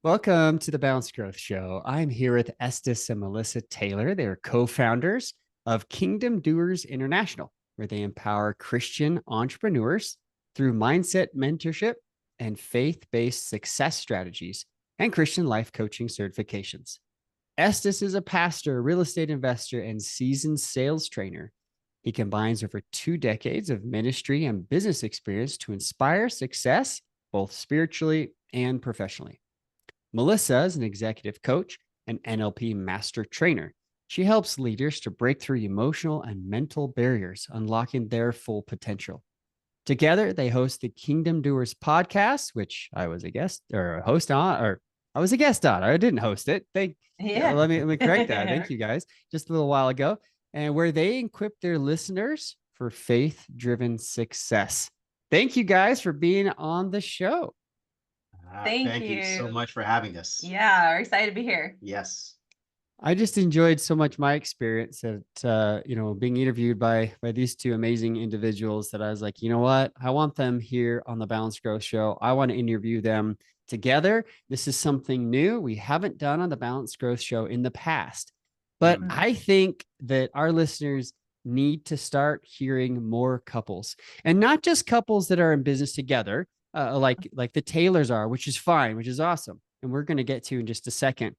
Welcome to the Balanced Growth Show. I'm here with Estus and Melissa Taylor. They're co-founders of Kingdom Doers International, where they empower Christian entrepreneurs through mindset mentorship and faith-based success strategies and Christian life coaching certifications. Estes is a pastor, real estate investor, and seasoned sales trainer. He combines over 2 decades of ministry and business experience to inspire success, both spiritually and professionally. Melissa is an executive coach and NLP master trainer. She helps leaders to break through emotional and mental barriers, unlocking their full potential. Together, they host the Kingdom Doers podcast, which I was a guest or a host on, or I was a guest on. I didn't host it. Yeah. Let me correct that. Thank you guys. Just a little while ago, and where they equip their listeners for faith-driven success. Thank you guys for being on the show. Thank Thank you so you. much for having us. Yeah, we're excited to be here. Yes. I just enjoyed so much my experience at being interviewed by these two amazing individuals that I was like, you know what, I want them here on the Balanced Growth Show. I want to interview them together. This is something new we haven't done on the Balanced Growth Show in the past, but I think that our listeners need to start hearing more couples, and not just couples that are in business together, like the Taylors are, which is fine, which is awesome, and we're going to get to in just a second,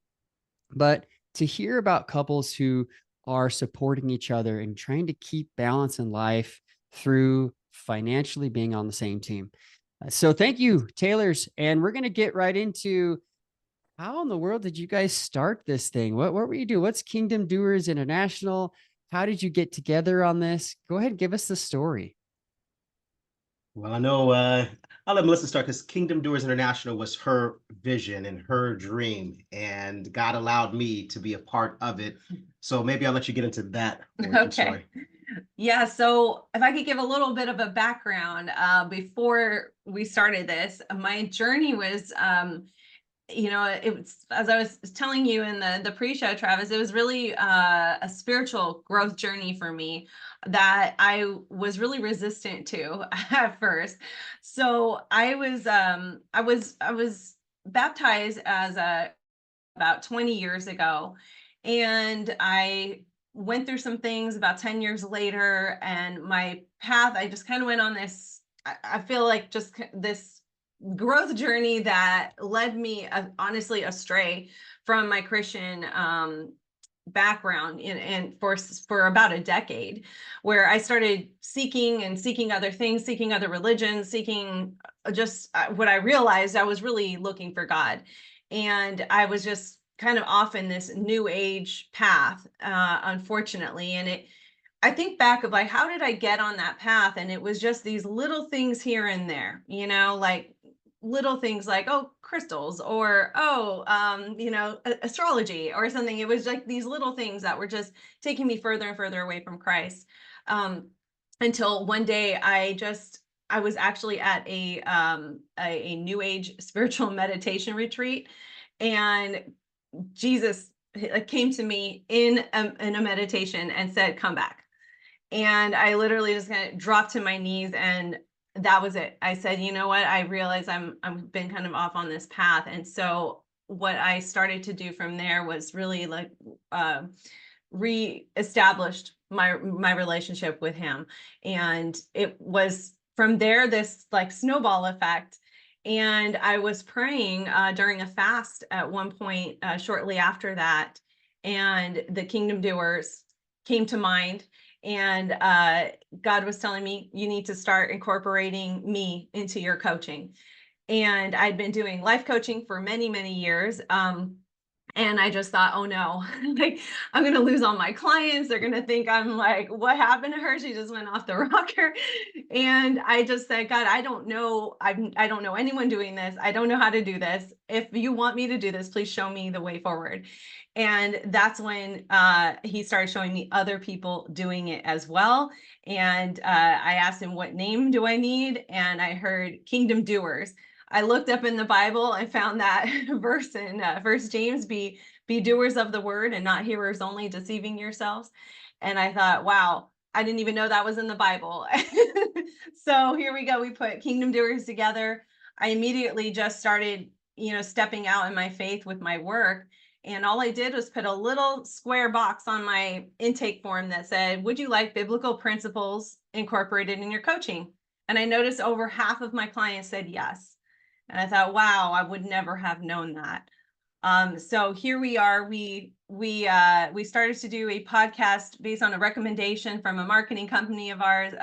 but to hear about couples who are supporting each other and trying to keep balance in life through financially being on the same team. So thank you, Taylors. And we're going to get right into how in the world did you guys start this thing? What were you doing? What's Kingdom Doers International? How did you get together on this? Go ahead and give us the story. Well, I know I'll let Melissa start because Kingdom Doers International was her vision and her dream, and God allowed me to be a part of it. So maybe I'll let you get into that origin story. Yeah, so if I could give a little bit of a background before we started this, my journey was, it was, as I was telling you in the pre-show, Travis, it was really a spiritual growth journey for me that I was really resistant to at first. So I was baptized as a about 20 years ago, and I went through some things about 10 years later, and my path, I just kind of went on this, I feel like just this growth journey that led me honestly astray from my Christian background and for about a decade, where I started seeking other things, seeking other religions, seeking just what I realized I was really looking for God. And I was just kind of off in this new age path, unfortunately. And I think back of like, how did I get on that path? And it was just these little things here and there, like little things like, oh, crystals, or, astrology or something. It was like these little things that were just taking me further and further away from Christ. Until one day I was actually at a new age spiritual meditation retreat, and Jesus came to me in a meditation and said, "Come back." And I literally just kind of dropped to my knees, and that was it. I said, you know what? I realize I've been kind of off on this path. And so what I started to do from there was really like re-established my relationship with him. And it was from there, this like snowball effect. And I was praying during a fast at one point shortly after that, and the Kingdom Doers came to mind. And God was telling me, you need to start incorporating me into your coaching. And I'd been doing life coaching for many, many years. And I just thought, oh no, like I'm going to lose all my clients. They're going to think I'm like, what happened to her? She just went off the rocker. And I just said, God, I don't know. I don't know anyone doing this. I don't know how to do this. If you want me to do this, please show me the way forward. And that's when he started showing me other people doing it as well. And I asked him, what name do I need? And I heard Kingdom Doers. I looked up in the Bible and found that verse in 1 James, be doers of the word and not hearers only, deceiving yourselves. And I thought, wow, I didn't even know that was in the Bible. So here we go. We put Kingdom Doers together. I immediately just started stepping out in my faith with my work. And all I did was put a little square box on my intake form that said, would you like biblical principles incorporated in your coaching? And I noticed over half of my clients said yes. And I thought, wow, I would never have known that. So here we are. We started to do a podcast based on a recommendation from a marketing company of ours.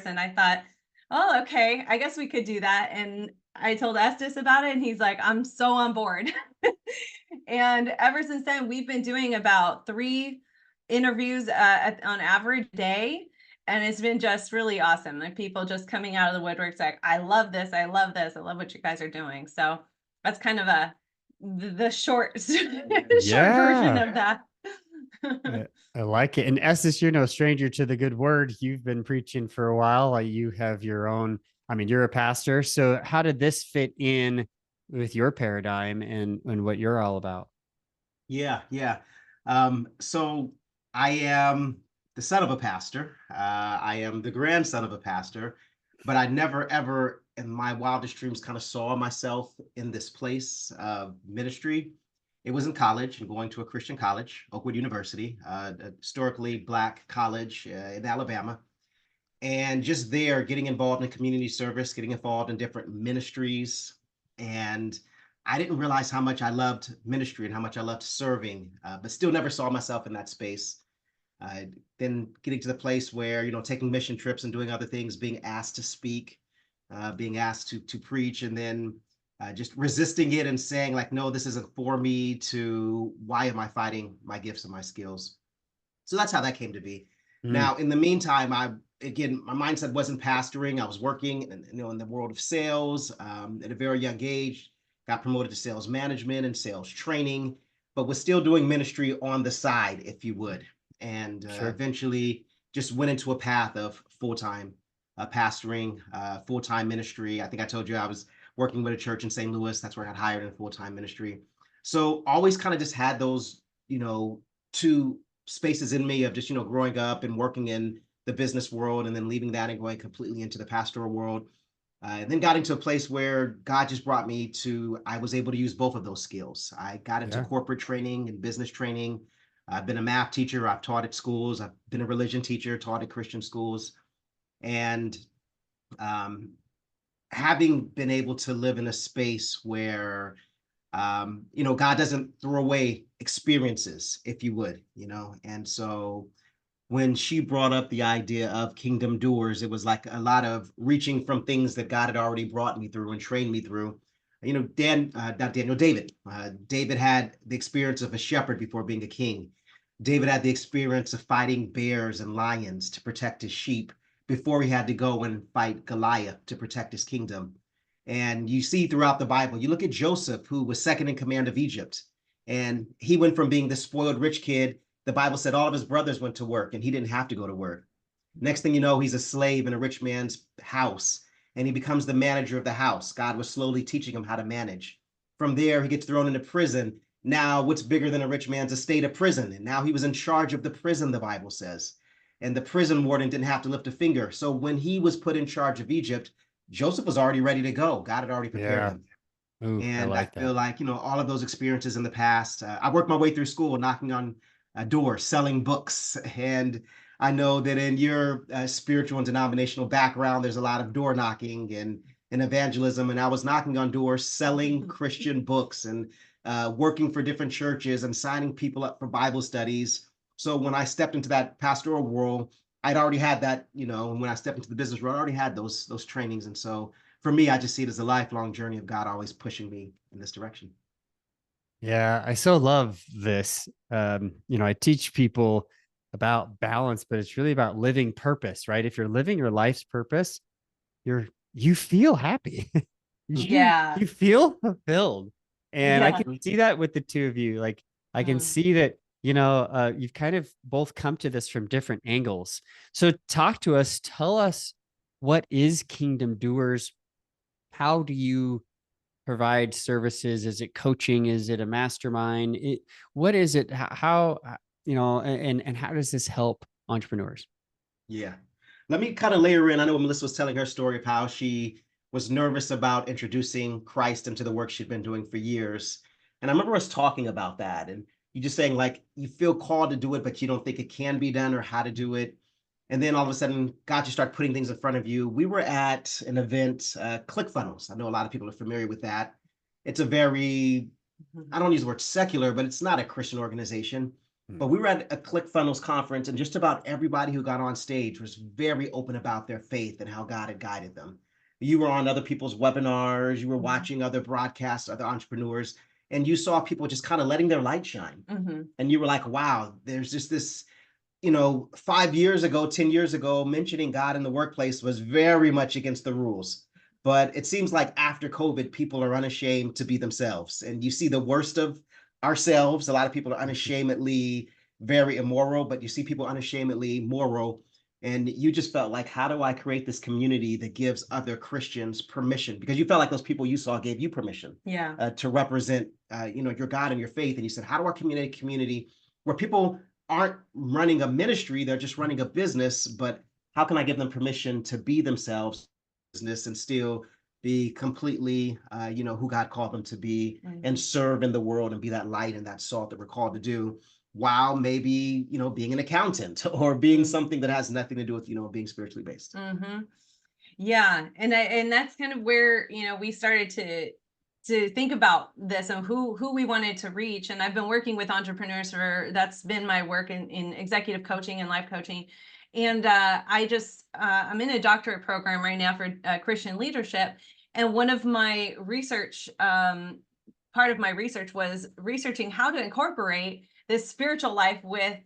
And I thought, oh, okay, I guess we could do that. And I told Estus about it, and he's like, I'm so on board. And ever since then, we've been doing about 3 interviews on average day. And it's been just really awesome. Like people just coming out of the woodwork, like, I love this. I love this. I love what you guys are doing. So that's kind of the short, short version of that. I like it. And Estes, you're no stranger to the good word. You've been preaching for a while. You have your own, you're a pastor. So how did this fit in with your paradigm and what you're all about? Yeah. So I am the son of a pastor. I am the grandson of a pastor, but I never, ever in my wildest dreams kind of saw myself in this place of ministry. It was in college and going to a Christian college, Oakwood University, a historically Black college in Alabama. And just there, getting involved in community service, getting involved in different ministries. And I didn't realize how much I loved ministry and how much I loved serving, but still never saw myself in that space. Then getting to the place where, taking mission trips and doing other things, being asked to speak, being asked to preach, and then just resisting it and saying like, no, this isn't for me, to why am I fighting my gifts and my skills? So that's how that came to be. Now, in the meantime, my mindset wasn't pastoring. I was working in the world of sales at a very young age, got promoted to sales management and sales training, but was still doing ministry on the side, if you would. And eventually just went into a path of full-time pastoring, full-time ministry. I think I told you I was working with a church in St. Louis. That's where I got hired in full-time ministry. So always kind of just had those, 2 spaces in me of just, growing up and working in the business world and then leaving that and going completely into the pastoral world. And then got into a place where God just brought me to, I was able to use both of those skills. I got into corporate training and business training. I've been a math teacher. I've taught at schools. I've been a religion teacher, taught at Christian schools. And having been able to live in a space where, God doesn't throw away experiences, if you would, and so when she brought up the idea of Kingdom Doers, it was like a lot of reaching from things that God had already brought me through and trained me through. David. David had the experience of a shepherd before being a king. David had the experience of fighting bears and lions to protect his sheep before he had to go and fight Goliath to protect his kingdom. And you see throughout the Bible, you look at Joseph, who was second in command of Egypt, and he went from being the spoiled rich kid. The Bible said all of his brothers went to work and he didn't have to go to work. Next thing you know, he's a slave in a rich man's house and he becomes the manager of the house. God was slowly teaching him how to manage. From there, he gets thrown into prison. Now, what's bigger than a rich man's estate? A prison. And now he was in charge of the prison, the Bible says. And the prison warden didn't have to lift a finger. So when he was put in charge of Egypt, Joseph was already ready to go. God had already prepared him. Ooh, and I feel like, all of those experiences in the past, I worked my way through school, knocking on doors, selling books. And I know that in your spiritual and denominational background, there's a lot of door knocking and evangelism. And I was knocking on doors, selling Christian books and working for different churches and signing people up for Bible studies. So when I stepped into that pastoral world, I'd already had that, and when I stepped into the business world, I already had those trainings. And so for me, I just see it as a lifelong journey of God always pushing me in this direction. Yeah, I so love this. I teach people about balance, but it's really about living purpose, right? If you're living your life's purpose, you feel happy. You feel fulfilled. And I can see that with the two of you. Like I can see that, you've kind of both come to this from different angles. So talk to us, tell us, what is Kingdom Doers? How do you provide services? Is it coaching? Is it a mastermind? What is it? How, and how does this help entrepreneurs? Yeah. Let me kind of layer in. I know Melissa was telling her story of how she was nervous about introducing Christ into the work she'd been doing for years. And I remember us talking about that, and you just saying like you feel called to do it, but you don't think it can be done or how to do it. And then all of a sudden, God just start putting things in front of you. We were at an event, ClickFunnels. I know a lot of people are familiar with that. It's a very, I don't use the word secular, but it's not a Christian organization. But we were at a ClickFunnels conference, and just about everybody who got on stage was very open about their faith and how God had guided them. You were on other people's webinars, you were watching other broadcasts, other entrepreneurs, and you saw people just kind of letting their light shine. And you were like, wow, there's just this, 5 years ago, 10 years ago, mentioning God in the workplace was very much against the rules. But it seems like after COVID, people are unashamed to be themselves. And you see the worst of ourselves. A lot of people are unashamedly very immoral, but you see people unashamedly moral. And you just felt like, how do I create this community that gives other Christians permission? Because you felt like those people you saw gave you permission to represent, your God and your faith. And you said, how do I create a community where people aren't running a ministry, they're just running a business, but how can I give them permission to be themselves business and still be completely, who God called them to be and serve in the world and be that light and that salt that we're called to do, while maybe, being an accountant or being something that has nothing to do with, being spiritually based. Yeah. And that's kind of where, we started to think about this and who we wanted to reach. And I've been working with entrepreneurs that's been my work in executive coaching and life coaching. And I'm in a doctorate program right now for Christian leadership. And one of my research, part of my research was researching how to incorporate this spiritual life with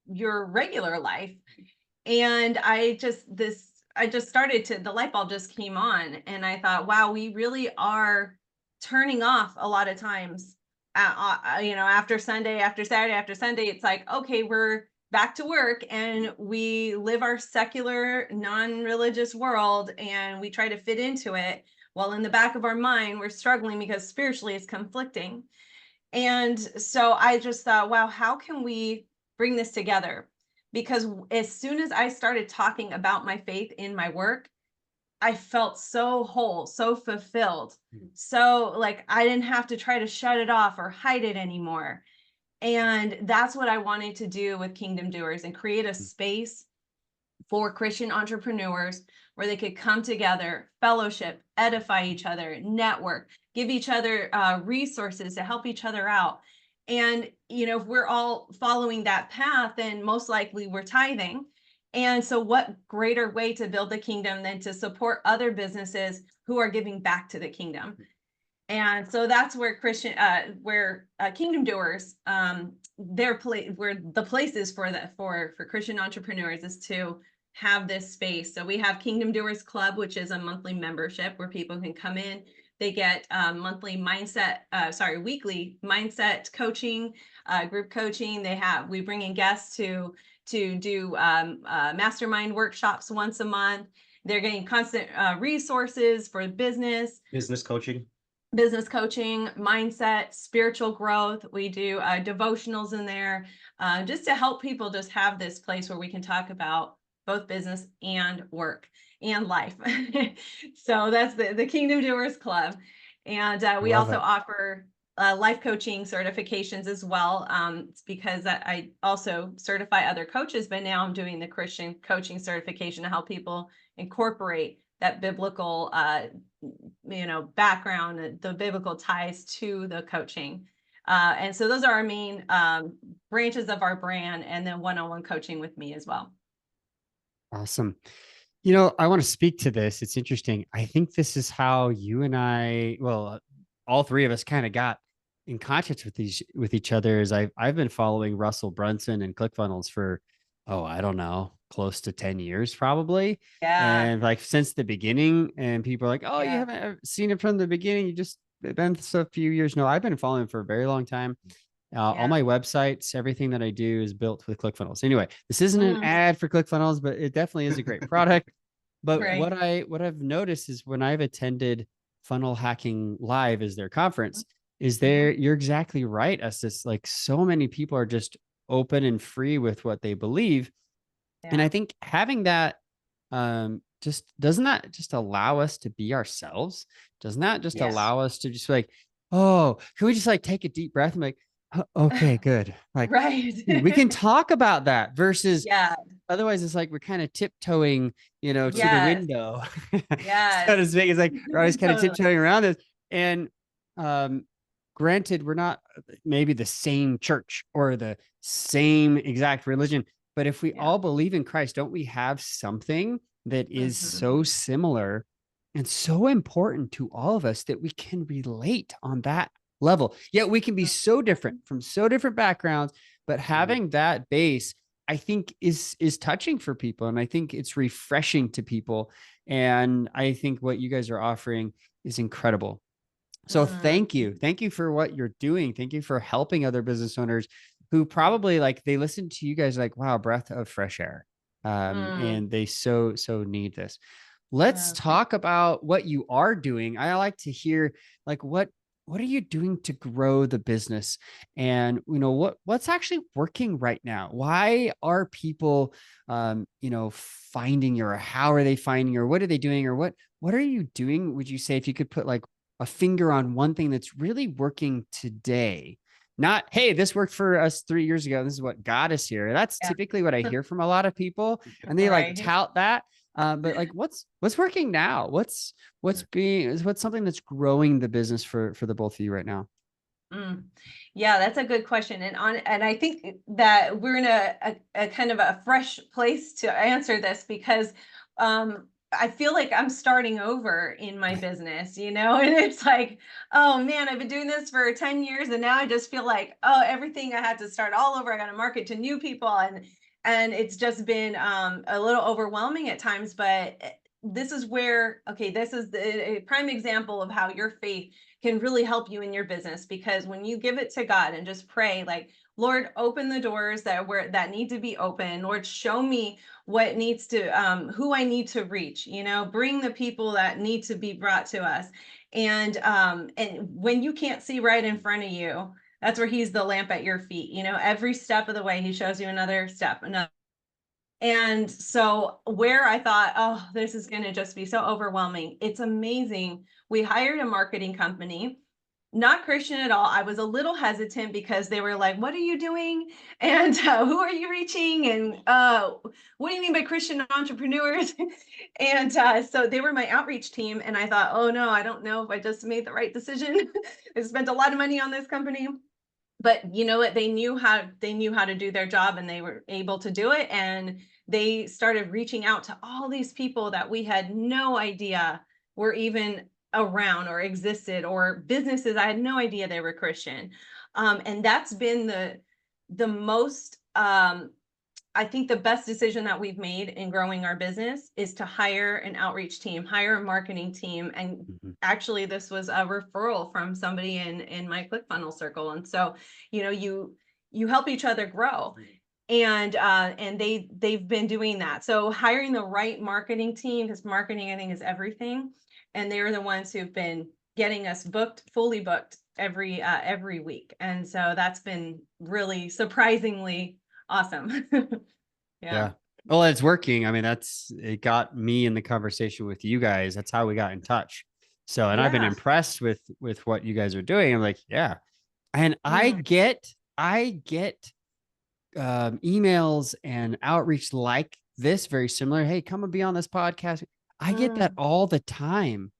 your regular life. And the light bulb just came on, and I thought, wow, we really are turning off a lot of times, after Sunday, after Saturday, after Sunday, it's like, okay, we're back to work and we live our secular, non-religious world and we try to fit into it. While in the back of our mind, we're struggling because spiritually it's conflicting. And so I just thought, wow, how can we bring this together? Because as soon as I started talking about my faith in my work, I felt so whole, so fulfilled. So like I didn't have to try to shut it off or hide it anymore. And that's what I wanted to do with Kingdom Doers and create a space for Christian entrepreneurs where they could come together, fellowship, edify each other, network, give each other resources to help each other out. And, if we're all following that path, then most likely we're tithing. And so what greater way to build the kingdom than to support other businesses who are giving back to the kingdom? And so that's where Kingdom Doers, where the place is for Christian entrepreneurs is to have this space. So we have Kingdom Doers Club, which is a monthly membership where people can come in. They get weekly mindset coaching, group coaching. We bring in guests to do mastermind workshops once a month. They're getting constant resources for business coaching, mindset, spiritual growth. We do devotionals in there, just to help people just have this place where we can talk about both business and work and life. So that's the Kingdom Doers Club. And we also offer life coaching certifications as well. It's because I also certify other coaches, but now I'm doing the Christian coaching certification to help people incorporate that biblical, background, the biblical ties to the coaching. And so those are our main branches of our brand, and then one-on-one coaching with me as well. Awesome. I want to speak to this. It's interesting. I think this is how you and I, all three of us kind of got in contact with each other. Is I've been following Russell Brunson and ClickFunnels for, I don't know, close to 10 years probably. Yeah. And like since the beginning, and people are like, oh, you haven't seen it from the beginning. You just been a few years. No, I've been following him for a very long time. All my websites, everything that I do is built with ClickFunnels. Anyway, this isn't an ad for ClickFunnels, but it definitely is a great product. But what I've noticed is when I've attended Funnel Hacking Live as their conference, you're exactly right. Estus, like so many people are just open and free with what they believe. And I think having that, doesn't that just allow us to be ourselves? Doesn't that just Yes. allow us to just like, oh, can we just like take a deep breath and be like, okay, good. Like Right. we can talk about that versus Yeah. otherwise it's like we're kind of tiptoeing, to the Yes. window. So Yes. to speak, it's like we're always kind of Totally. tiptoeing around this. And um, granted, we're not maybe the same church or the same exact religion, but if we Yeah. all believe in Christ, don't we have something that is Mhm. so similar and so important to all of us that we can relate on that level? Yet we can be so different from so different backgrounds, but having that base, I think is touching for people. And I think it's refreshing to people. And I think what you guys are offering is incredible. So Mm. thank you. Thank you for what you're doing. Thank you for helping other business owners who probably like they listen to you guys like, wow, breath of fresh air. Mm. And they so need this. Let's Yeah. talk about what you are doing. I like to hear like what are you doing to grow the business? And what's actually working right now? Why are people finding you, or how are they finding you, or what are they doing, or what are you doing? Would you say if you could put like a finger on one thing that's really working today? Not, hey, this worked for us 3 years ago. This is what got us here. That's Yeah. typically what I hear from a lot of people. And they like Right. tout that. But like, what's working now? What's something that's growing the business for the both of you right now? Mm. Yeah, that's a good question. And I think that we're in a kind of a fresh place to answer this because I feel like I'm starting over in my business, and it's like, oh man, I've been doing this for 10 years and now I just feel like, oh, everything I had to start all over. I got to market to new people and it's just been a little overwhelming at times, but this is where, okay, this is a prime example of how your faith can really help you in your business, because when you give it to God and just pray like, Lord, open the doors that need to be open. Lord, show me what needs to who I need to reach, bring the people that need to be brought to us. And when you can't see right in front of you, that's where he's the lamp at your feet. Every step of the way he shows you another step, another. And so where I thought, oh, this is going to just be so overwhelming, it's amazing. We hired a marketing company, not Christian at all. I was a little hesitant because they were like, what are you doing? And who are you reaching? And what do you mean by Christian entrepreneurs? And so they were my outreach team. And I thought, oh no, I don't know if I just made the right decision. I spent a lot of money on this company. But you know what, they knew how to do their job, and they were able to do it, and they started reaching out to all these people that we had no idea were even around or existed, or businesses I had no idea they were Christian. And that's been the most I think the best decision that we've made in growing our business is to hire an outreach team, hire a marketing team. And actually, this was a referral from somebody in my ClickFunnels circle. And so, you help each other grow. And they've been doing that. So hiring the right marketing team, because marketing, I think, is everything. And they're the ones who've been getting us fully booked every week. And so that's been really surprisingly awesome. Yeah. Yeah. Well, it's working. I mean, it got me in the conversation with you guys. That's how we got in touch. So, and I've been Yeah. impressed with what you guys are doing. I'm like, yeah. And Mhm. I get emails and outreach like this, very similar. Hey, come and be on this podcast. I get that Mm. all the time.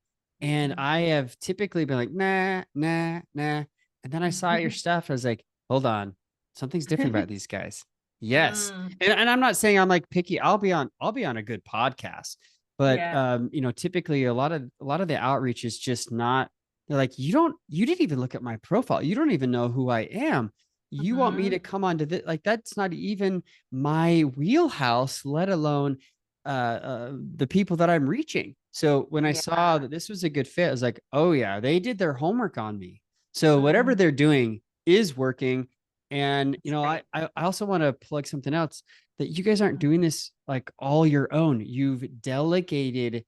And Mhm. I have typically been like, nah, nah, nah. And then I saw your stuff. I was like, hold on, something's different about these guys. Yes. Mm. And I'm not saying I'm like picky. I'll be on a good podcast. But Yeah. typically a lot of the outreach is just not, they're like, you didn't even look at my profile. You don't even know who I am. You want me to Mhm. come onto this? Like, that's not even my wheelhouse, let alone the people that I'm reaching. So when I saw Yeah. that this was a good fit, I was like, oh yeah, they did their homework on me. So whatever Mhm. they're doing is working. And That's great. I also want to plug something else, that you guys aren't Mhm. doing this like all your own. You've delegated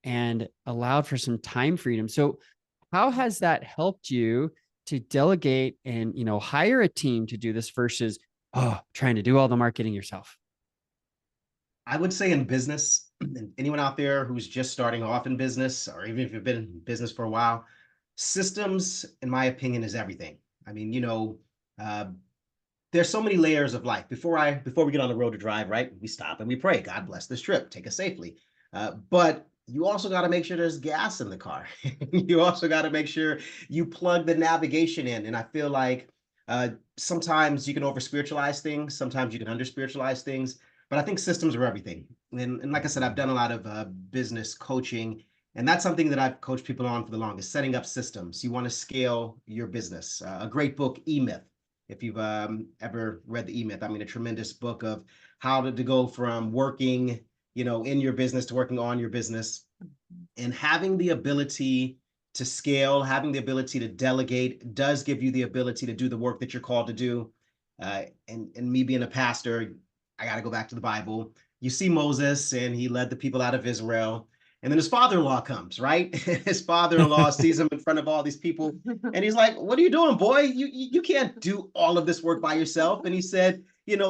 and allowed for some time freedom. So how has that helped you to delegate and hire a team to do this versus trying to do all the marketing yourself? I would say in business, and anyone out there who's just starting off in business, or even if you've been in business for a while, systems, in my opinion, is everything. I mean, uh, there's so many layers of life. Before we get on the road to drive, right? We stop and we pray, God bless this trip, take us safely. But you also got to make sure there's gas in the car. You also got to make sure you plug the navigation in. And I feel like sometimes you can over spiritualize things, sometimes you can under spiritualize things. But I think systems are everything. And like I said, I've done a lot of business coaching. And that's something that I've coached people on for the longest, setting up systems. You want to scale your business. A great book, E-Myth, if you've ever read the E-Myth. I mean, a tremendous book of how to go from working, in your business to working on your business, and having the ability to scale, having the ability to delegate does give you the ability to do the work that you're called to do. And me being a pastor, I got to go back to the Bible. You see Moses, and he led the people out of Israel. And then his father-in-law comes, right? His father-in-law sees him in front of all these people, and he's like, "What are you doing, boy? You can't do all of this work by yourself." And he said,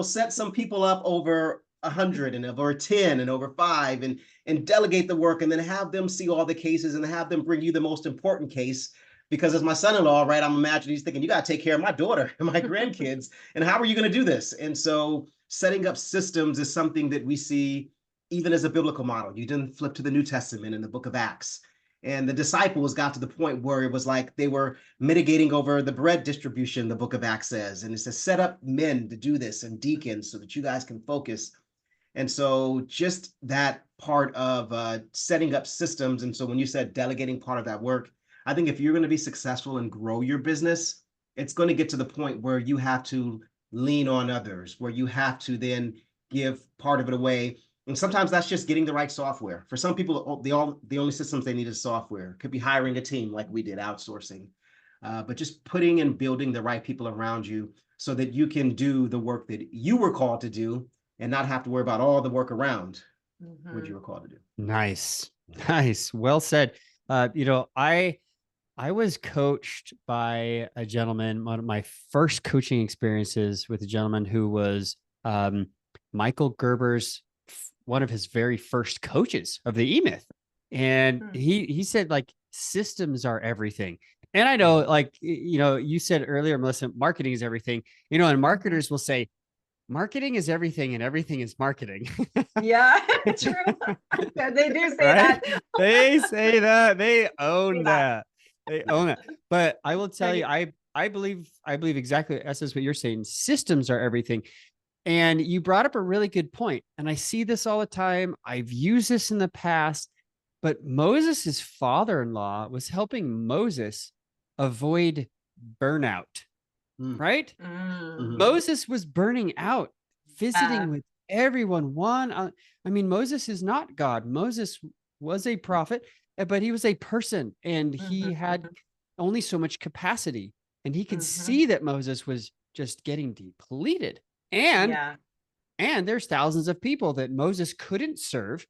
set some people up over 100 and over 10 and over 5, and delegate the work, and then have them see all the cases and have them bring you the most important case. Because as my son-in-law, right, I'm imagining he's thinking, you got to take care of my daughter and my grandkids. And how are you going to do this? And so setting up systems is something that we see even as a biblical model. You didn't flip to the New Testament in the book of Acts. And the disciples got to the point where it was like they were mitigating over the bread distribution, the book of Acts says. And it says, set up men to do this and deacons so that you guys can focus. And so just that part of setting up systems. And so when you said delegating part of that work, I think if you're going to be successful and grow your business, it's going to get to the point where you have to lean on others, where you have to then give part of it away. And sometimes that's just getting the right software. For some people, the only systems they need is software. It could be hiring a team like we did, outsourcing. But just putting and building the right people around you so that you can do the work that you were called to do and not have to worry about all the work around what you were called to do. Nice. Nice. Well said. I was coached by a gentleman, one of my first coaching experiences with a gentleman who was Michael Gerber's, one of his very first coaches of the E-Myth. And he said, like, systems are everything. And I know, like, you said earlier, Melissa, marketing is everything, and marketers will say, marketing is everything and everything is marketing. Yeah, true. They do say right? that. They say that. They own that. They own it. But I will tell you, I believe exactly, Estus, what you're saying. Systems are everything. And you brought up a really good point. And I see this all the time. I've used this in the past, but Moses' father-in-law was helping Moses avoid burnout, right? Moses was burning out, visiting with everyone. Moses is not God. Moses was a prophet, but he was a person, and he had only so much capacity. And he could see that Moses was just getting depleted. And there's thousands of people that Moses couldn't serve.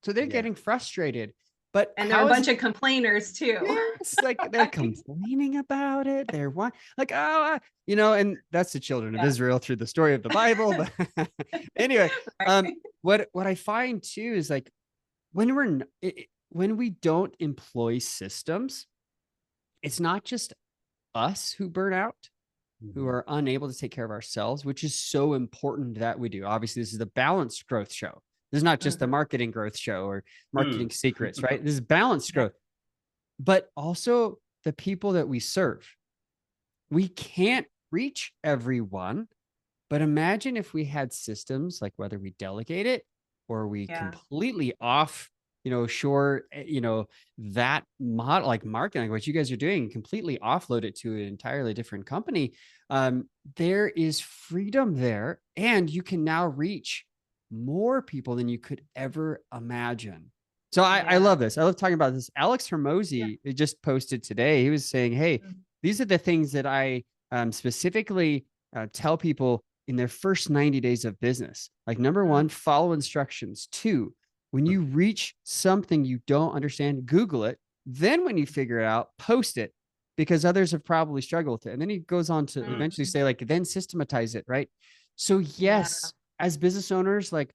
So they're getting frustrated. But and they're a bunch of complainers too. Yes, like they're complaining about it. They're like, and that's the children of Israel through the story of the Bible. But anyway, what I find too is, like, when we don't employ systems, it's not just us who burn out, who are unable to take care of ourselves, which is so important that we do. Obviously, this is the balanced growth show. This is not just the marketing growth show or marketing secrets, right? This is balanced growth, but also the people that we serve. We can't reach everyone, but imagine if we had systems, like whether we delegate it or we completely shore, that model, like marketing, like what you guys are doing, completely offload it to an entirely different company. There is freedom there, and you can now reach more people than you could ever imagine. So I love this. I love talking about this. Alex Hermosi just posted today. He was saying, hey, these are the things that I specifically tell people in their first 90 days of business. Like, number one, follow instructions. 2, when you reach something you don't understand, Google it. Then when you figure it out, post it, because others have probably struggled with it. And then he goes on to eventually say, like, then systematize it, right? So yes, as business owners, like,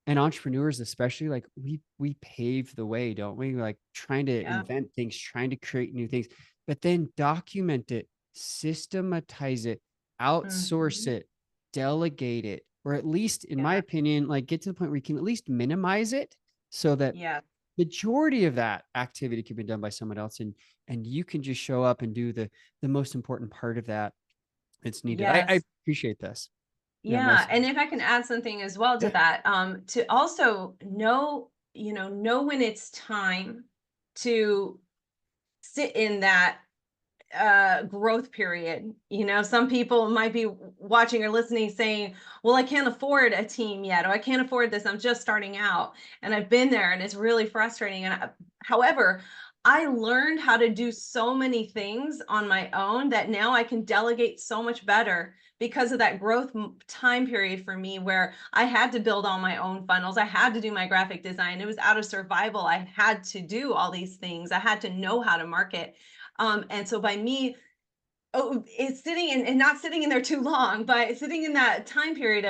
and entrepreneurs especially, like we pave the way, don't we? Like trying to Yeah. invent things, trying to create new things, but then document it, systematize it, outsource Mhm. it, delegate it, or at least, in my Yeah. opinion, like get to the point where you can at least minimize it so that Yeah. majority of that activity can be done by someone else, and you can just show up and do the most important part of that. It's needed. I Yes. appreciate this. Yeah, Yeah. most. And if I can add something as well to Yeah. that, to also know, know when it's time to sit in that growth period. Some people might be watching or listening saying, well, I can't afford a team yet, or I can't afford this, I'm just starting out. And I've been there and it's really frustrating. However, I learned how to do so many things on my own that now I can delegate so much better because of that growth time period for me, where I had to build all my own funnels. I had to do my graphic design. It was out of survival. I had to do all these things. I had to know how to market. And so by me, it's sitting in and not sitting in there too long, but sitting in that time period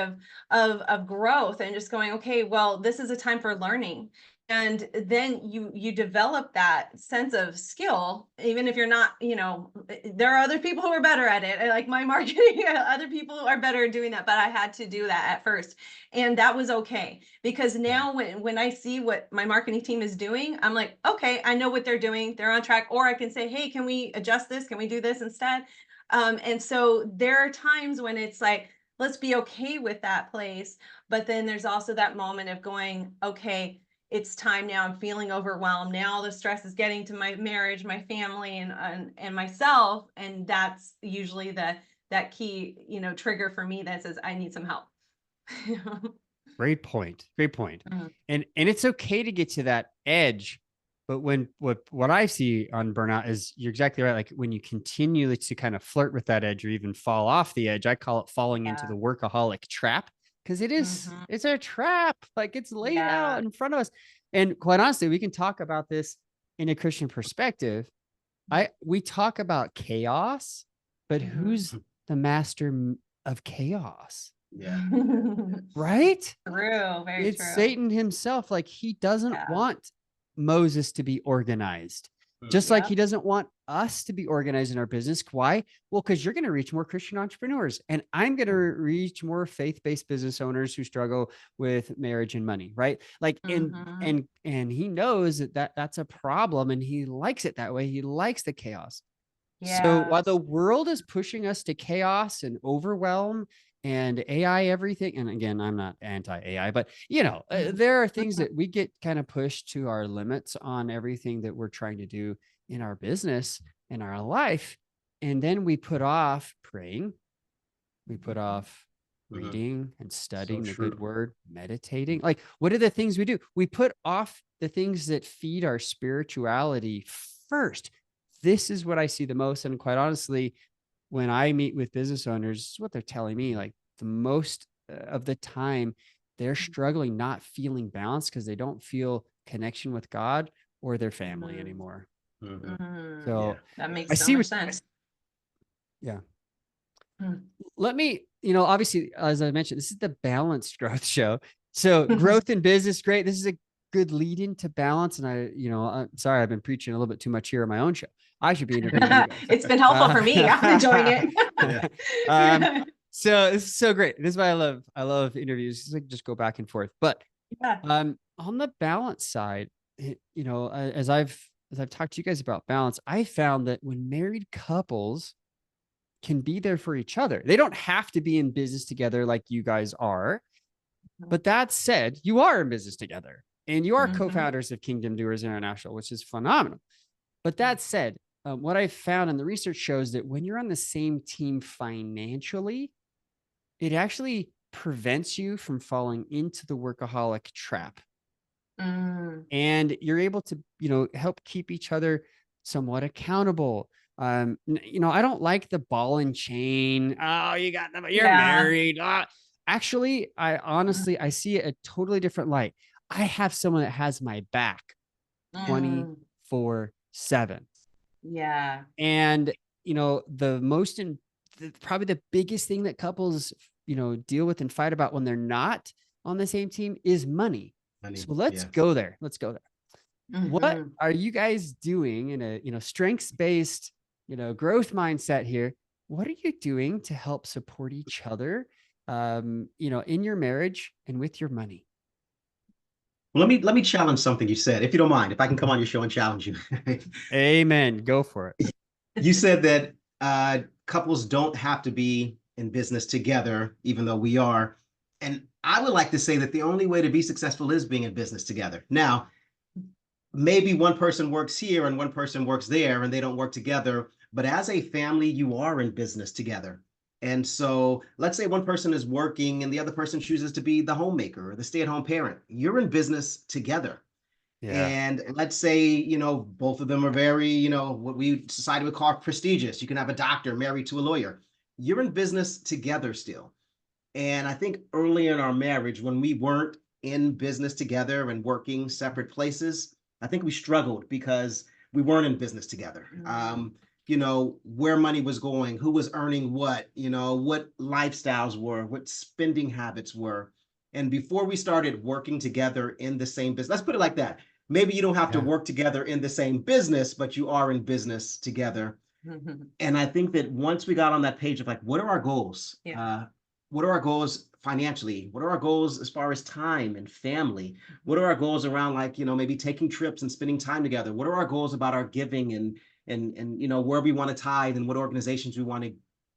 of growth and just going, okay, well, this is a time for learning. And then you develop that sense of skill, even if you're not, there are other people who are better at it. Like my marketing, other people are better at doing that, but I had to do that at first. And that was okay. Because Yeah. now when I see what my marketing team is doing, I'm like, okay, I know what they're doing. They're on track. Or I can say, hey, can we adjust this? Can we do this instead? And so there are times when it's like, let's be okay with that place. But then there's also that moment of going, okay, it's time now. I'm feeling overwhelmed. Now all the stress is getting to my marriage, my family, and myself. And that's usually that key, trigger for me that says I need some help. Great point. Great point. Mhm. And it's okay to get to that edge, but what I see on burnout is, you're exactly right. Like when you continue to kind of flirt with that edge or even fall off the edge, I call it falling into Yeah. the workaholic trap, because Mhm. it's a trap. Like it's laid out Yeah. in front of us. And quite honestly, we can talk about this in a Christian perspective. We talk about chaos, but Mhm. who's the master of chaos? Yeah. Right? True. Very It's true. Satan himself. Like he doesn't Yeah. want Moses to be organized, just Mhm. like he Yep. doesn't want us to be organized in our business. Why? Well, because you're going to reach more Christian entrepreneurs, and I'm going to reach more faith-based business owners who struggle with marriage and money, right? Like, Mhm. and he knows that's a problem, and he likes it that way. He likes the chaos. So while the Yes. world is pushing us to chaos and overwhelm and AI everything, and again, I'm not anti-AI, but Mhm. there are things that we get kind of pushed to our limits on everything that we're trying to do in our business, in our life. And then we put off praying, we put off Mhm. reading and So studying the good true. word, meditating. Like, what are the things we do? We put off the things that feed our spirituality first. This is what I see the most. And quite honestly, when I meet with business owners, this is what they're telling me. Like, the most of the time, they're struggling, not feeling balanced because they don't feel connection with God or their family Mhm. anymore. Mhm. So Yeah. That I makes so see much what, sense. yeah. Mm. Let me, obviously, as I mentioned, this is the balanced growth show. So growth in business, great. This is a good lead into balance. And I'm sorry, I've been preaching a little bit too much here on my own show. I should be interviewing you guys. It's been helpful for me. I'm enjoying it. Yeah. um, so this is so great. This is why I love. I love interviews. It's like just go back and forth. But Yeah. on the balance side, as I've talked to you guys about balance, I found that when married couples can be there for each other, they don't have to be in business together like you guys are. But that said, you are in business together and you are Mhm. co-founders of Kingdom Doers International, which is phenomenal. But that said, what I've found, and the research shows, that when you're on the same team financially, it actually prevents you from falling into the workaholic trap. Mm. And you're able to, help keep each other somewhat accountable. I don't like the ball and chain. Oh, you're Yeah. married. Actually, I see it a totally different light. I have someone that has my back Mm. 24/7. Yeah. And, probably the biggest thing that couples, deal with and fight about when they're not on the same team is money. Honey, So let's yes. go there. Let's go there. What Mhm. are you guys doing in a, strengths-based, growth mindset here? What are you doing to help support each other, in your marriage and with your money? Well, let me challenge something you said, if you don't mind, if I can come on your show and challenge you. Amen. Go for it. You said that couples don't have to be in business together, even though we are. And I would like to say that the only way to be successful is being in business together. Now, maybe one person works here and one person works there and they don't work together, but as a family, you are in business together. And so let's say one person is working and the other person chooses to be the homemaker or the stay-at-home parent. You're in business together. Yeah. And let's say, both of them are very, what we society would call prestigious. You can have a doctor married to a lawyer. You're in business together still. And I think early in our marriage, when we weren't in business together and working separate places, I think we struggled because we weren't in business together. Where money was going, who was earning what lifestyles were, what spending habits were. And before we started working together in the same business, let's put it like that. Maybe you don't have to Yeah. work together in the same business, but you are in business together. Mhm. And I think that once we got on that page of like, what are our goals? Yeah. What are our goals financially? What are our goals as far as time and family? What are our goals around like, maybe taking trips and spending time together? What are our goals about our giving and where we want to tithe and what organizations we want to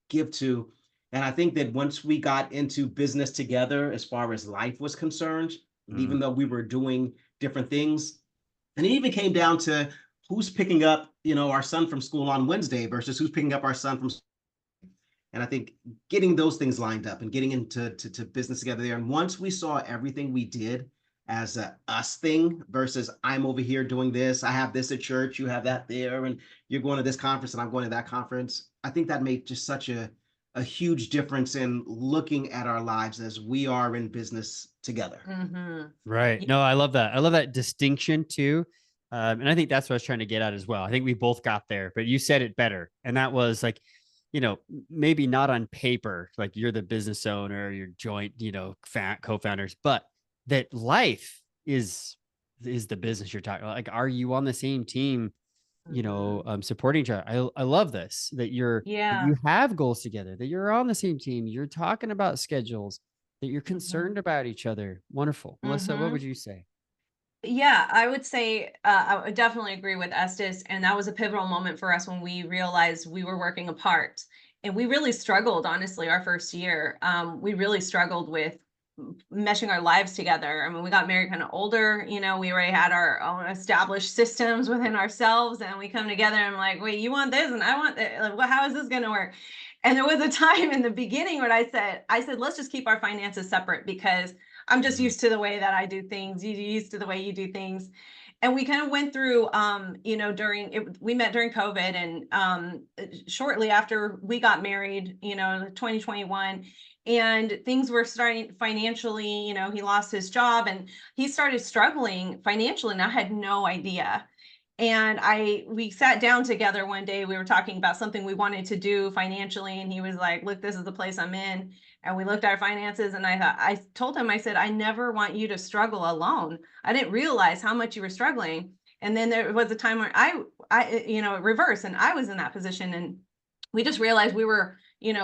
give to? And I think that once we got into business together, as far as life was concerned, Mm. even though we were doing different things, and it even came down to who's picking up, our son from school on Wednesday versus who's picking up our son from. And I think getting those things lined up and getting into to business together there. And once we saw everything we did as a us thing versus I'm over here doing this, I have this at church, you have that there, and you're going to this conference and I'm going to that conference. I think that made just such a huge difference in looking at our lives as we are in business together. Mhm. Right. No, I love that. I love that distinction too. And I think that's what I was trying to get at as well. I think we both got there, but you said it better. And that was like, maybe not on paper, like you're the business owner, you're joint, co-founders, but that life is the business you're talking about. Like, are you on the same team, Mhm. supporting each other? I love this, that Yeah. you have goals together, that you're on the same team, you're talking about schedules, that you're Mhm. concerned about each other. Wonderful. Melissa, what would Mhm. you say? Yeah, I would say I would definitely agree with Estes, and that was a pivotal moment for us when we realized we were working apart, and we really struggled. Honestly, our first year, we really struggled with meshing our lives together. I mean, we got married kind of older. We already had our own established systems within ourselves, and we come together and I'm like, wait, you want this, and I want that. Like, well, how is this going to work? And there was a time in the beginning when I said, let's just keep our finances separate because I'm just Mhm. used to the way that I do things. You used to the way you do things. And we kind of went through, during it, we met during COVID and shortly after we got married, 2021, and things were starting financially, he lost his job and he started struggling financially. And I had no idea. And we sat down together one day. We were talking about something we wanted to do financially. And he was like, look, this is the place I'm in. And we looked at our finances and I told him, I said, I never want you to struggle alone. I didn't realize how much you were struggling. And then there was a time where reverse, and I was in that position. And we just realized we were,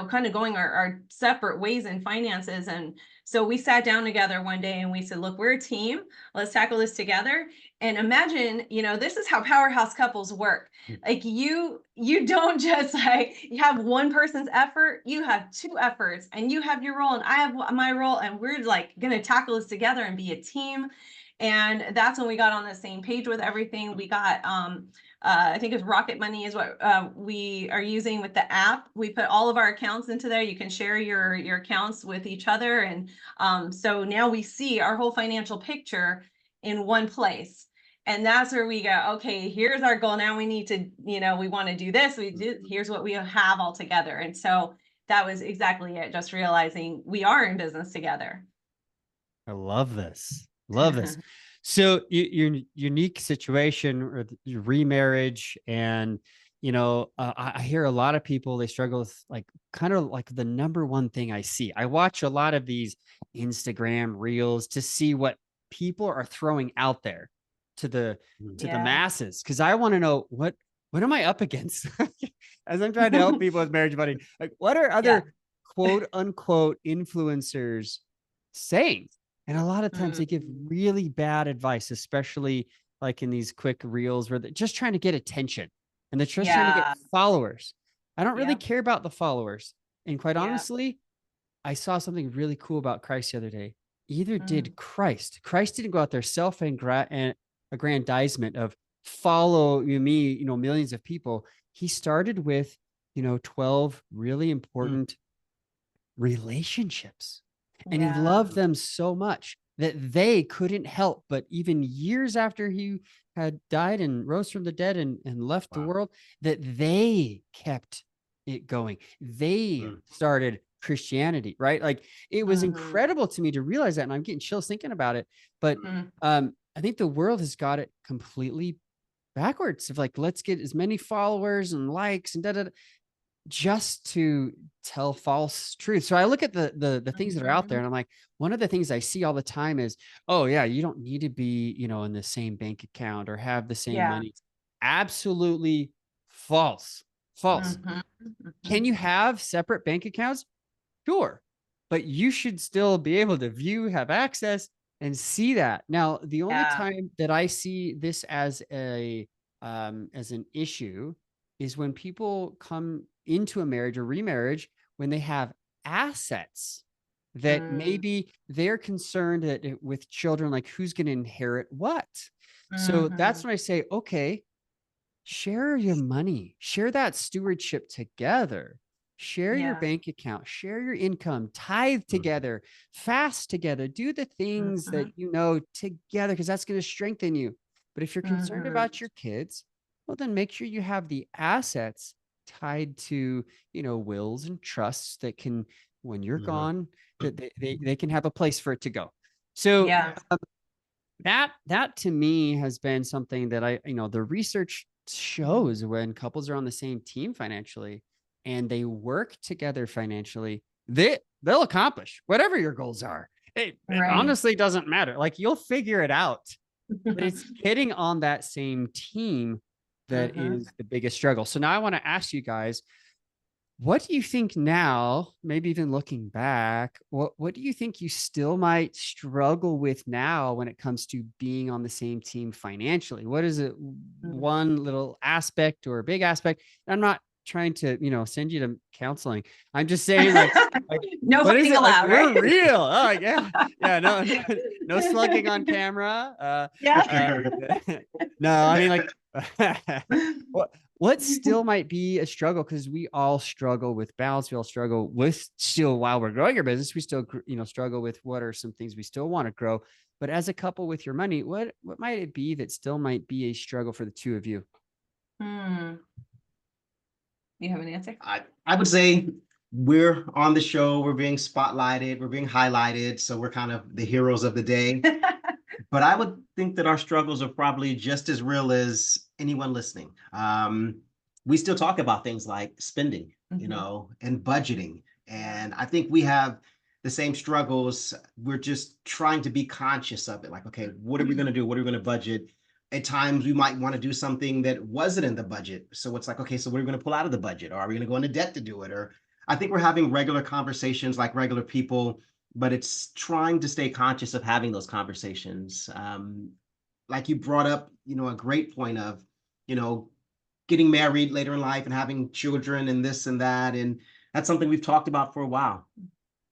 kind of going our separate ways in finances. And so we sat down together one day and we said, look, we're a team. Let's tackle this together. And imagine, this is how powerhouse couples work. Like you don't just like you have one person's effort, you have two efforts, and you have your role and I have my role, and we're like going to tackle this together and be a team. And that's when we got on the same page with everything. We got I think it's Rocket Money is what we are using with the app. We put all of our accounts into there. You can share your accounts with each other, and so now we see our whole financial picture in one place. And that's where we go, okay, here's our goal. Now we need to, we want to do this. Here's what we have all together. And so that was exactly it. Just realizing we are in business together. I love this. Love this. So your unique situation or your remarriage and, I hear a lot of people, they struggle with like kind of like the number one thing I see. I watch a lot of these Instagram reels to see what people are throwing out there to the Yeah. masses, because I want to know what am I up against as I'm trying to help people with marriage money. Like, what are other quote unquote influencers saying? And a lot of times they give really bad advice, especially like in these quick reels where they're just trying to get attention and they're just trying to get followers. I don't really care about the followers. And quite honestly, I saw something really cool about Christ the other day. Either did Christ. Christ didn't go out there self-aggrandizement of follow me, millions of people. He started with, 12 really important relationships. And he loved them so much that they couldn't help but, even years after he had died and rose from the dead and left the world, that they kept it going. They started Christianity, right? Like, it was incredible to me to realize that. And I'm getting chills thinking about it. But I think the world has got it completely backwards of like, let's get as many followers and likes and just to tell false truth. So I look at the things that are out there and I'm like, one of the things I see all the time is, oh yeah, you don't need to be, in the same bank account or have the same money. Absolutely false. Can you have separate bank accounts? Sure. But you should still be able to view, have access, and see that. Now, the only time that I see this as an issue is when people come into a marriage or remarriage when they have assets that maybe they're concerned that with children, like who's going to inherit what. So that's when I say, okay, share your money, share that stewardship together, share your bank account, share your income, tithe together, fast together, do the things that together, because that's going to strengthen you. But if you're concerned about your kids, well, then make sure you have the assets tied to, wills and trusts that can, when you're gone, that they can have a place for it to go. So that to me has been something that the research shows when couples are on the same team financially and they work together financially, they'll accomplish whatever your goals are. It honestly doesn't matter. Like, you'll figure it out, but it's getting on that same team that is the biggest struggle. So now I want to ask you guys, what do you think now, maybe even looking back, what do you think you still might struggle with now when it comes to being on the same team financially? What is it, one little aspect or a big aspect? I'm not trying to, send you to counseling. I'm just saying, like no what is fighting it? allowed, Like, right? we're real. Oh, yeah, no slugging on camera. No, I mean, like, what still might be a struggle, because we all struggle with balance. We all struggle with, still, while we're growing our business, we still, struggle with what are some things we still want to grow. But as a couple with your money, what might it be that still might be a struggle for the two of you? You have an answer? I would say we're on the show, we're being spotlighted, we're being highlighted, so we're kind of the heroes of the day. But I would think that our struggles are probably just as real as anyone listening. We still talk about things like spending, and budgeting. And I think we have the same struggles. We're just trying to be conscious of it. Like, okay, what are we going to do? What are we going to budget? At times we might want to do something that wasn't in the budget. So it's like, okay, so what are we going to pull out of the budget? Or are we going to go into debt to do it? Or I think we're having regular conversations like regular people, but it's trying to stay conscious of having those conversations. Like you brought up, a great point of, getting married later in life and having children and this and that. And that's something we've talked about for a while,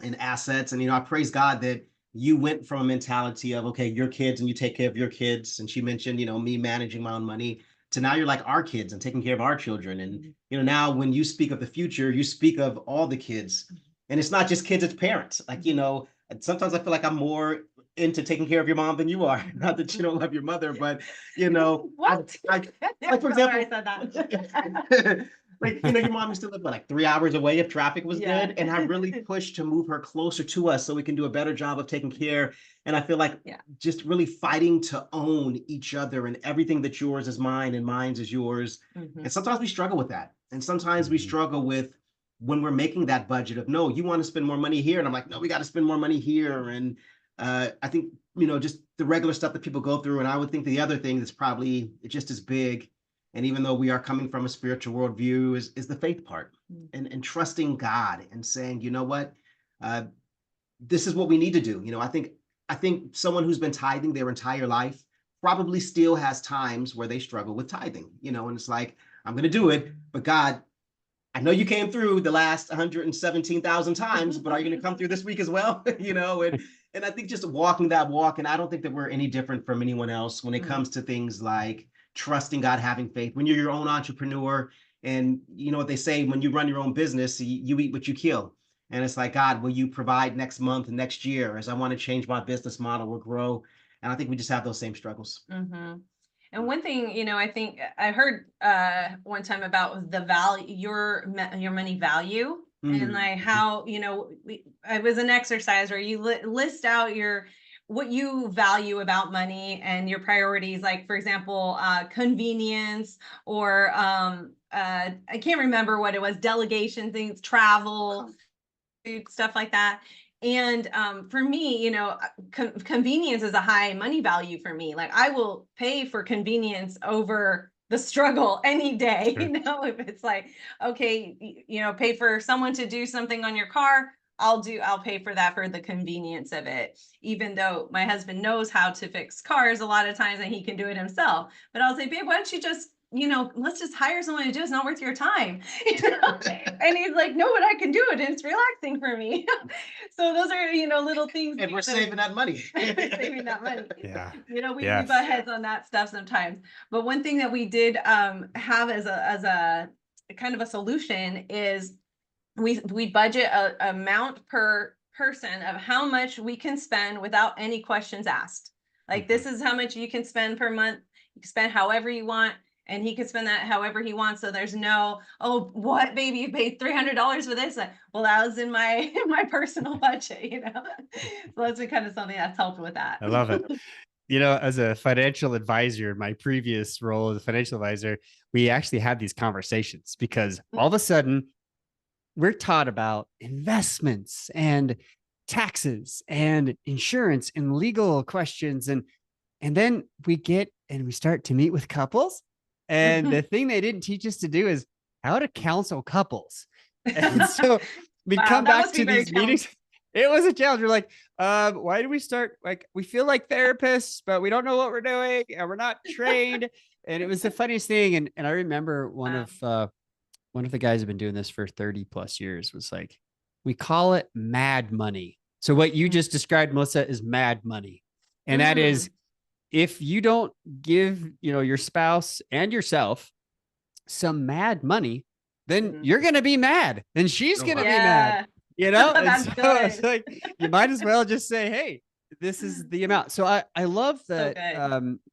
and assets. And, I praise God that you went from a mentality of, okay, your kids and you take care of your kids. And she mentioned, me managing my own money, to now you're like our kids and taking care of our children. And, now when you speak of the future, you speak of all the kids. And it's not just kids, it's parents. Like, sometimes I feel like I'm more into taking care of your mom than you are. Not that you don't love your mother, but, What? like, for example, I said that. Like, you know, your mom used to live like 3 hours away if traffic was Yeah. good. And I really pushed to move her closer to us so we can do a better job of taking care. And I feel like Yeah. just really fighting to own each other, and everything that's yours is mine and mine's is yours. Mhm. And sometimes we struggle with that. And sometimes we struggle with when we're making that budget of, no, you want to spend more money here. And I'm like, no, we got to spend more money here. And I think, you know, just the regular stuff that people go through. And I would think the other thing that's probably just as big, and even though we are coming from a spiritual worldview, is the faith part, and trusting God and saying, you know what, uh, this is what we need to do. You know, I think someone who's been tithing their entire life probably still has times where they struggle with tithing, you know, and it's like, I'm going to do it, but God, I know you came through the last 117,000 times, but are you going to come through this week as well? You know, and I think just walking that walk, and I don't think that we're any different from anyone else when it comes to things like trusting God, having faith. When you're your own entrepreneur, and you know what they say, when you run your own business, you eat what you kill. And it's like, God, will you provide next month and next year as I want to change my business model or grow? And I think we just have those same struggles. Mm-hmm. And one thing, you know, I think I heard one time about the value, your money value, and like how, you know, it was an exercise where you list out what you value about money and your priorities. Like, for example, convenience, or I can't remember what it was, delegation things, travel, food, stuff like that. And for me, you know, convenience is a high money value for me. Like, I will pay for convenience over the struggle any day. Sure. You know, if it's like, okay, you know, pay for someone to do something on your car, I'll pay for that for the convenience of it. Even though my husband knows how to fix cars a lot of times and he can do it himself. But I'll say, babe, why don't you just, you know, let's just hire someone to do it. It's not worth your time. You know? And he's like, no, but I can do it. And it's relaxing for me. So those are, you know, little things. And we're saving that money. Saving that money. Yeah. You know, we Yes. butt heads on that stuff sometimes. But one thing that we did have as a kind of a solution is we budget a amount per person of how much we can spend without any questions asked. Like, this is how much you can spend per month. You can spend however you want, and he can spend that however he wants. So there's no, oh, what, baby, you paid $300 for this? Well, that was in my personal budget, you know. So that's been kind of something that's helped with that. I love it. You know, as a financial advisor, my previous role as a financial advisor, we actually had these conversations because all of a sudden we're taught about investments and taxes and insurance and legal questions. And then we start to meet with couples. And the thing they didn't teach us to do is how to counsel couples. And so we come back to these meetings. It was a challenge. We're like, why do we start? Like, we feel like therapists, but we don't know what we're doing and we're not trained. And it was the funniest thing. And I remember one of the guys who've been doing this for 30 plus years was like, we call it mad money. So what you just described, Melissa, is mad money. And that is, if you don't give, you know, your spouse and yourself some mad money, then you're going to be mad. Then she's going to be mad, you know? And so it's like, you might as well just say, hey, this is the amount. So I love that.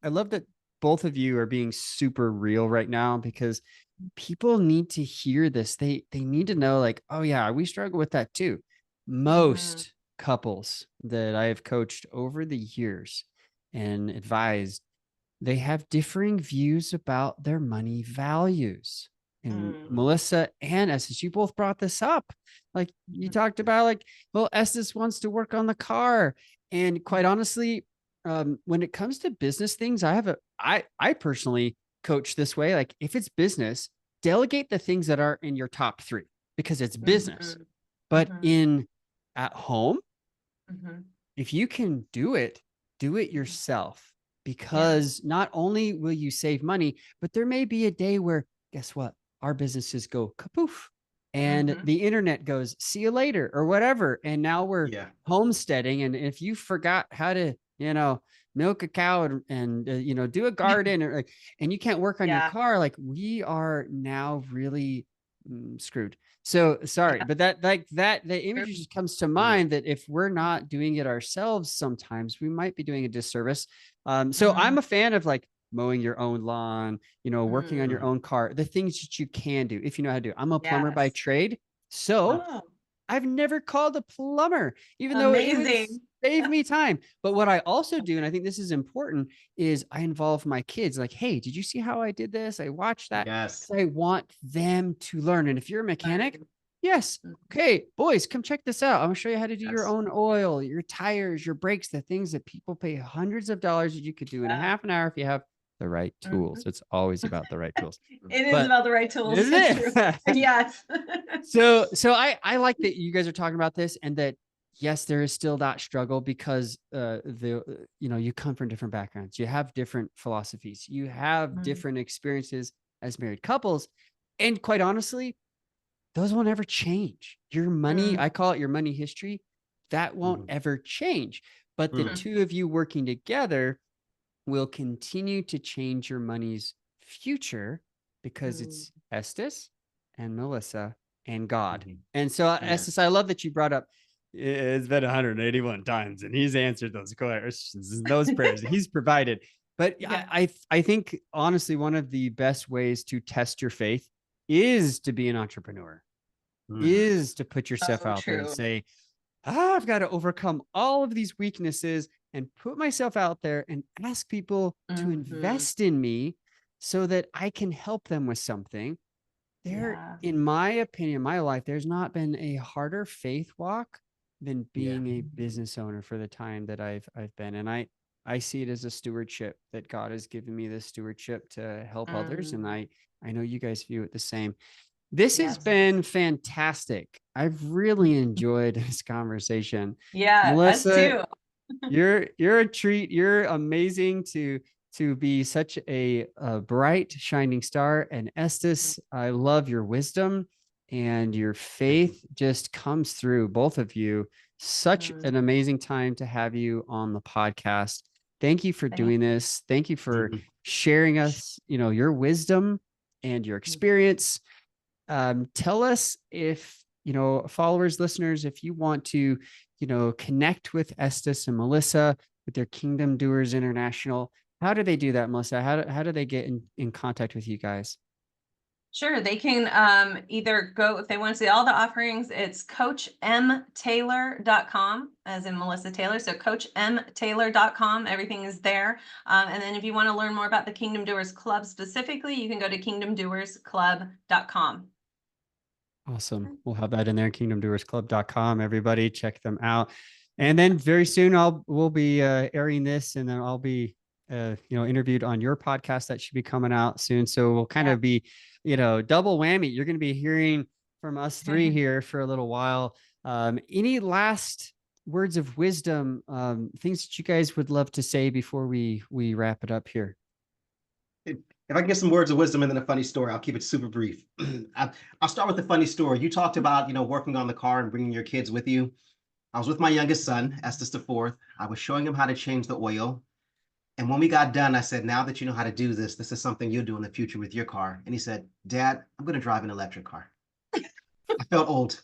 I love that both of you are being super real right now, because people need to hear this. They need to know, like, oh yeah, we struggle with that too. Most couples that I have coached over the years and advised, they have differing views about their money values. And Melissa and Estus, you both brought this up. Like, you talked about, like, well, Estus wants to work on the car. And quite honestly, when it comes to business things, I personally coach this way. Like, if it's business, delegate the things that are in your top 3 because it's business. But at home, if you can do it yourself, because not only will you save money, but there may be a day where, guess what? Our businesses go kapoof and the internet goes, see you later, or whatever. And now we're homesteading. And if you forgot how to, you know, milk a cow and you know, do a garden, or and you can't work on your car, like, we are now really screwed. So sorry, but the image just comes to mind that if we're not doing it ourselves, sometimes we might be doing a disservice. So I'm a fan of, like, mowing your own lawn, working on your own car, the things that you can do if you know how to do. I'm a plumber by Yes. trade. So Oh, I've never called a plumber, even though it would amazing. save me time. But what I also do, and I think this is important, is I involve my kids. Like, hey, did you see how I did this? I watched that. Yes. I want them to learn. And if you're a mechanic, yes, okay, boys, come check this out. I'm gonna show you how to do your own oil, your tires, your brakes, the things that people pay hundreds of dollars that you could do in a half an hour if you have the right tools. It's always about the right tools. It is about the right tools. Isn't it? Yes. So I like that you guys are talking about this, and that yes, there is still that struggle because you come from different backgrounds, you have different philosophies, you have different experiences as married couples, and quite honestly, those will never change. Your money, I call it your money history, that won't ever change. But the two of you working together will continue to change your money's future because it's Estes and Melissa and God. And so, Estes, I love that you brought up it's been 181 times and he's answered those questions and those prayers. He's provided. But I think, honestly, one of the best ways to test your faith is to be an entrepreneur, is to put yourself out there and say, I've got to overcome all of these weaknesses and put myself out there and ask people to invest in me so that I can help them with something. In my opinion, my life, there's not been a harder faith walk than being a business owner for the time that I've been. And I see it as a stewardship, that God has given me this stewardship to help others. And I know you guys view it the same. This has been fantastic. I've really enjoyed this conversation. Yeah, Melissa, us too. you're a treat. You're amazing to be such a bright, shining star. And Estes, I love your wisdom and your faith just comes through, both of you. Such an amazing time to have you on the podcast. Thank you for doing this. Thank you for sharing us, your wisdom and your experience. Tell us, if followers, listeners, if you want to connect with Estes and Melissa with their Kingdom Doers International, how do they do that, Melissa? How do they get in contact with you guys? Sure, they can either go, if they want to see all the offerings, it's coachmtaylor.com, as in Melissa Taylor. So coachmtaylor.com, everything is there. And then if you want to learn more about the Kingdom Doers Club specifically, you can go to kingdomdoersclub.com. Awesome. We'll have that in there, kingdomdoersclub.com. Everybody check them out. And then very soon we'll be airing this, and then I'll be interviewed on your podcast that should be coming out soon. So we'll kind of be, double whammy. You're going to be hearing from us three here for a little while. Any last words of wisdom, things that you guys would love to say before we wrap it up here? If I can get some words of wisdom and then a funny story, I'll keep it super brief. I'll start with the funny story. You talked about, working on the car and bringing your kids with you. I was with my youngest son, Estus the fourth. I was showing him how to change the oil. And when we got done, I said, now that you know how to do this, this is something you'll do in the future with your car. And he said, Dad, I'm going to drive an electric car. I felt old.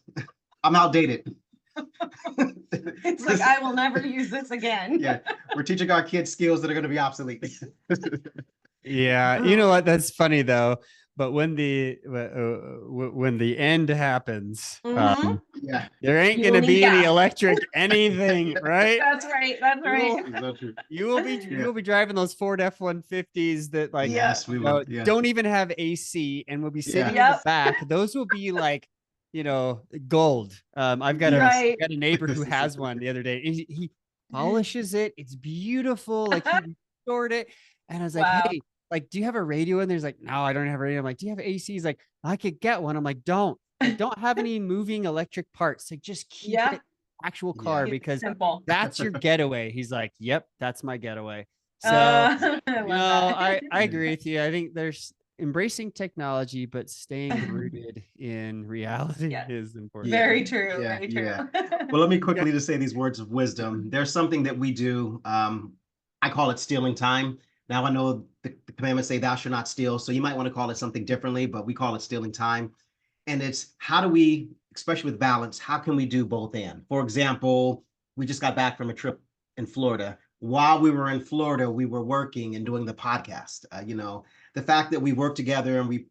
I'm outdated. It's like, I will never use this again. Yeah, we're teaching our kids skills that are going to be obsolete. Yeah, you know what? That's funny though. But when the end happens, there ain't going to be any electric anything, right? That's right. That's right. You will be driving those Ford F-150s that we will. Don't even have AC, and will be sitting in the back. Those will be like, gold. I've got a neighbor who has one the other day. He polishes it. It's beautiful. Like he restored it, and I was like, hey. Like, do you have a radio? And there's like, no, I don't have a radio. I'm like, do you have AC? He's like, I could get one. I'm like, don't have any moving electric parts. Like, just keep it actual car because that's your getaway. He's like, yep, that's my getaway. So, I agree with you. I think there's embracing technology, but staying rooted in reality is important. Very true. Very true. Well, let me quickly just say these words of wisdom. There's something that we do. I call it stealing time. Now I know the commandments say thou shalt not steal, so you might want to call it something differently, but we call it stealing time. And it's how do we, especially with balance, how can we do both and? For example, we just got back from a trip in Florida. while we were in Florida, we were working and doing the podcast. The fact that we work together and we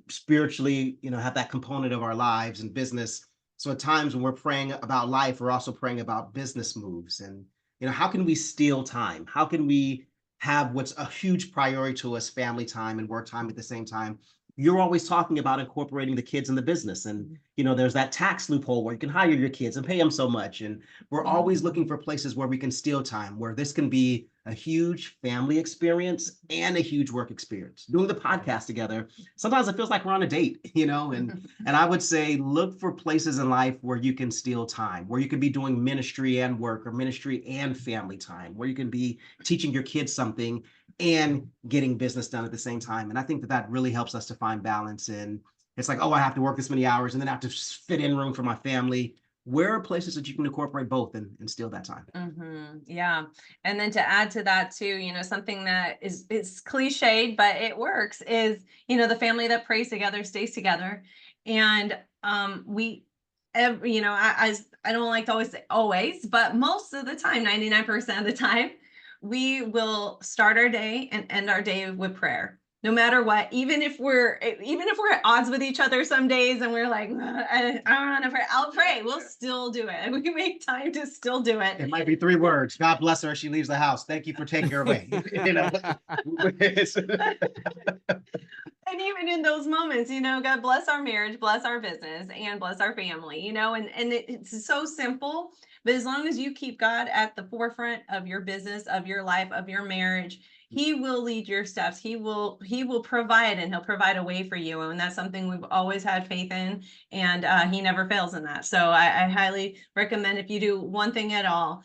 spiritually, have that component of our lives and business. So at times when we're praying about life, we're also praying about business moves. And how can we steal time? How can we have what's a huge priority to us, family time and work time at the same time? You're always talking about incorporating the kids in the business. And, there's that tax loophole where you can hire your kids and pay them so much. And we're always looking for places where we can steal time, where this can be a huge family experience and a huge work experience. Doing the podcast together, sometimes it feels like we're on a date, and I would say look for places in life where you can steal time, where you can be doing ministry and work, or ministry and family time, where you can be teaching your kids something and getting business done at the same time. And I think that really helps us to find balance. And it's like, oh, I have to work this many hours and then I have to fit in room for my family. Where are places that you can incorporate both and steal that time? Yeah. And then to add to that too, something that is cliched, but it works is, the family that prays together stays together. And I don't like to always say always, but most of the time, 99% of the time, we will start our day and end our day with prayer. No matter what, even if we're at odds with each other some days and we're like, I don't want to pray, I'll pray. We'll still do it. We can make time to still do it. It might be 3 words. God bless her as she leaves the house. Thank you for taking her away. And even in those moments, God bless our marriage, bless our business, and bless our family, and it's so simple. But as long as you keep God at the forefront of your business, of your life, of your marriage, He will lead your steps. He will provide, and He'll provide a way for you. And that's something we've always had faith in, and He never fails in that. So I highly recommend, if you do one thing at all,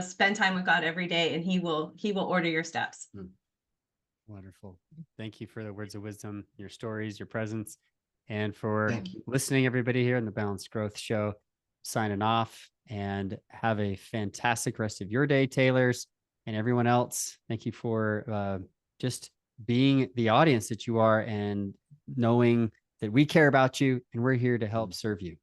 spend time with God every day, and He will order your steps. Wonderful. Thank you for the words of wisdom, your stories, your presence, and for listening, everybody here in the Balanced Growth Show. Signing off, and have a fantastic rest of your day, Taylors, and everyone else. Thank you for just being the audience that you are, and knowing that we care about you and we're here to help serve you.